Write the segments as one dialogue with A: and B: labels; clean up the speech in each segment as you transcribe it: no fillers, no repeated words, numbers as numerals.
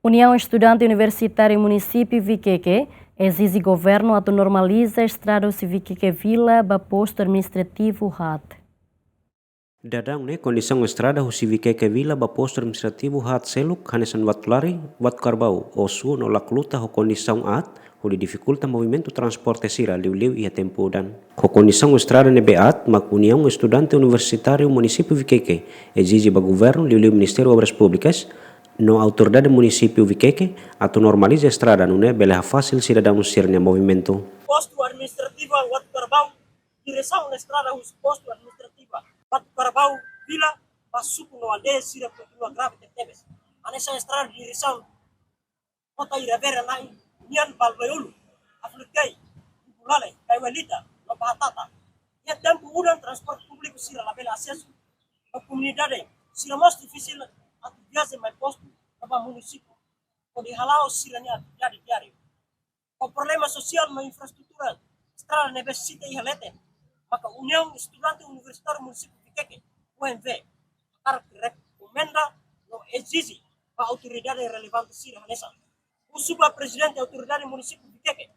A: União Estudante Universitária Município Viqueque exige governo a normaliza a estrada Viqueque Vila ba posto administrativo HAT.
B: Dadang ne kondisang estrada husi Viqueque Vila ba posto administrativo HAT seluk hanesan watulari wat karbau osu no lakluta ho kondisang at ho di dificulta movimento transporte sira liu-liu ia tempo dan ho kondisang estrada ne beat mak União Estudante Universitário Município Viqueque exige ba governo liu-liu Ministério Obras Públicas no autoridade município Viqueque atau normaliza estrada nune bela fácil cidadão sirnya movimento.
C: Posto administrativa Wat Karbau, direção na estrada os posto administrativa Wat Karbau Vila pasuko no aldeia sira continua grave tetebes. Anessa estrada direção kota Iravera nai nian balbayulu aflikai bulale kaiwalita no bahatata. Ya tempo udan transporte público sira la bela acesso a comunidade sira mais difícil atividade mais posto para município. Pode halau siranya diário. O problema social na infraestrutura estrada necessita e halete. Maka União Estudante Universitário Município Viqueque, UNV, recomenda no exige para a autoridade relevante sira hanesa. O subpresidente da autoridade município Viqueque,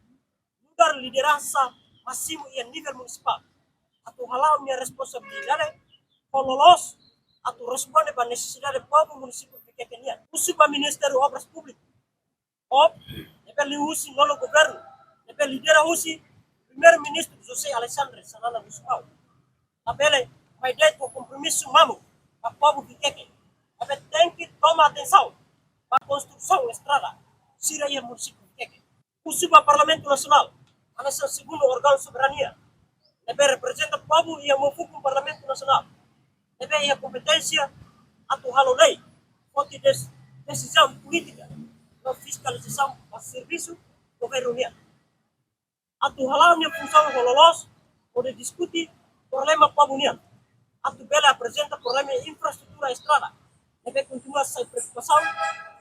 C: mudar liderança máximo e a nível municipal. Atau halau minha responsabilidade, pololos atau responde para necessidade do povo município Viqueque nian. O subministério Obras Públicas, deve usi nolo governo, deve lidera usi primeiro-ministro José Alexandre Sanana Gusmao. Tabele, vai dar o compromisso mamo para o povo Viqueque. Deve tem que tomar atenção para a construção da estrada, sira e município Viqueque. O Parlamento Nacional, a nossa segundo órgão de soberania, deve representar o povo e a mofuco o Parlamento Nacional. Deve ter a competência a atuar a lei, fonte de decisão política. Fiscalização do serviço governo união. Atu halal minha função hololos pode discutir problema povo união. Atu bela apresenta problema infraestrutura estrada. Deve continuar essa preocupação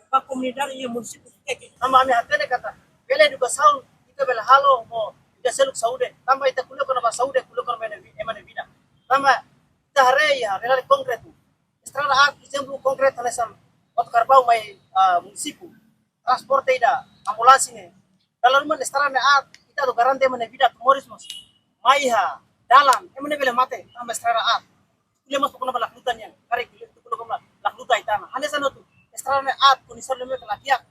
C: para a comunidade e o município de Viqueque. Nama minha atende kata bela educação itu bela halo mo ida seluk saúde. Tama ita kuliah kena saúde kuliah kena emane vida. Tama ita hareia relale konkretu. Estrada art exemplo konkret hanesan Wat Karbau mai município. Transporte ida ambulans ini dalam rumah estrada at kita do garante mana vida tumorismos maiha dalam emane bela mate amba estrada at ile mas pokona balak lutan yang kare kile tu kulo koma lak luta itana hane sana tu estrada at kunisar leme kalakia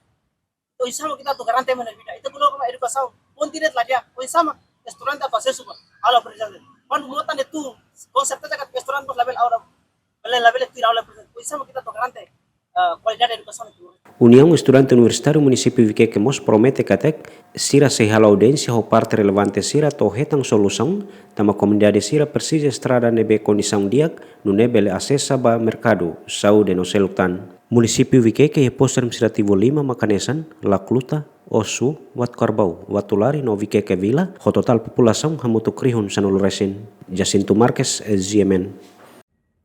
C: to isama kita do garante mana vida itu kulo koma edukasau kontinet ladia o isama restoran ta pase suba ala presiden pan muatan itu konsepnya kat restoran pos label awra label tira awra presiden o isama kita do garante qualidade de educação itu.
B: União Estudante Universitário Município Viqueque mos promete katek sira se hala audiência ho parte relevante sira to hetang solução tama comunidade sira precisa estrada nebe condição diak no nebele acessa ba mercado saúde no seluktan. Município Viqueque e posto administrativo 5 Makanesan, Lakluta, Osu, Wat Karbau, Watulari no Viqueque Vila, ho total população hamutu krihun sanul resin. Jacinto Marques, ZMN.